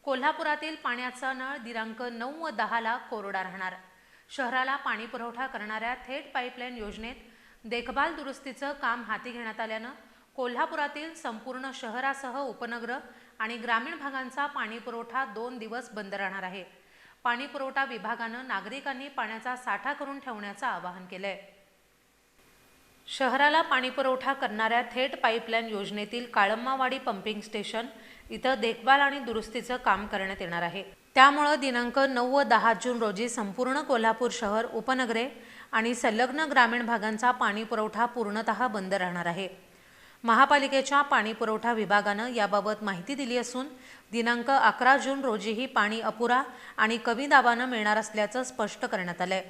कोल्हापुरातील पाण्याचा नळ दिनांक 9 व 10 ला कोरडा राहणार। शहराला पाणी पुरवठा करणाऱ्या थेट पाईपलाईन योजनेत देखभाल दुरुस्तीचं काम हाती घेण्यात आल्यानं कोल्हापुरातील संपूर्ण शहरासह उपनगर आणि ग्रामीण भागांचा पाणी पुरवठा 2 दिवस बंद राहणार आहे। पाणी पुरवठा विभागानं नागरिकांनी पाण्याचा साठा करून ठेवण्याचं आवाहन केलंय। शहराला पाणी पुरवठा करणाऱ्या थेट पाईपलाईन योजनेतील काळम्मावाडी पंपिंग स्टेशन इथं देखभाल आणि दुरुस्तीचं काम करण्यात येणार आहे। त्यामुळे दिनांक 9 व 10 जून रोजी संपूर्ण कोल्हापूर शहर, उपनगरे आणि संलग्न ग्रामीण भागांचा पाणी पुरवठा पूर्णतः बंद राहणार आहे। महापालिकेच्या पाणी पुरवठा विभागानं याबाबत माहिती दिली असून दिनांक 11 जून रोजीही पाणी अपुरा आणि कमी दाबानं मिळणार असल्याचं स्पष्ट करण्यात आलंय।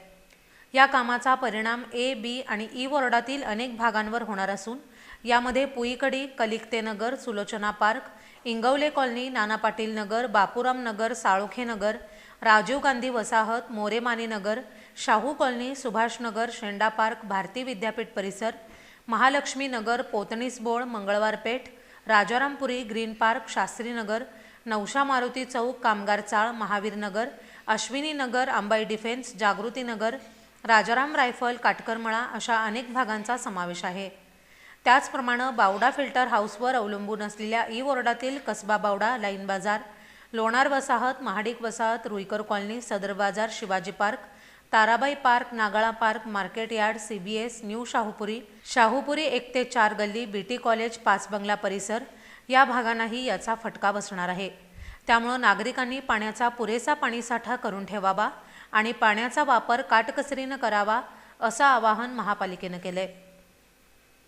या कामाचा परिणाम ए, बी आणि ई वॉर्डातील अनेक भागांवर होणार असून यामध्ये पुईकडी, कलिकतेनगर, सुलोचना पार्क, इंगवले कॉलनी, नाना पाटील नगर, बापूराम नगर, साळोखे नगर, राजीव गांधी वसाहत, मोरेमानी नगर, शाहू कॉलनी, सुभाष नगर, शेंडा पार्क, भारती विद्यापीठ परिसर, महालक्ष्मी नगर, पोतणीस बोळ, Mangalwar Peth, Rajarampuri, green park, Shastri Nagar, nausea Maruti चौक, कामगार चाळ, महावीर नगर, अश्विनी नगर, अंबाई डिफेन्स, जागृती नगर, राजाराम रायफल, काटकरमळा अशा अनेक भागांचा समावेश आहे। त्याचप्रमाणे बावडा फिल्टर हाऊसवर अवलंबून असलेल्या ई वॉर्डातील Kasba Bawada, line Bazar, Lonar Vasahat, Mahadik Vasahat, Ruikar colony, Sadar Bazar, Shivaji park, Tarabai park, Nagala park, market yard, CBS, new Shahupuri 1 ते 4 गल्ली, BT कॉलेज, 5 बंगला परिसर या भागांनाही याचा फटका बसणार आहे। त्यामुळे नागरिकांनी पाण्याचा पुरेसा पाणीसाठा करून ठेवावा आणि पाण्याचा वापर काटकसरीने करावा असं आवाहन महापालिकेनं केलंय।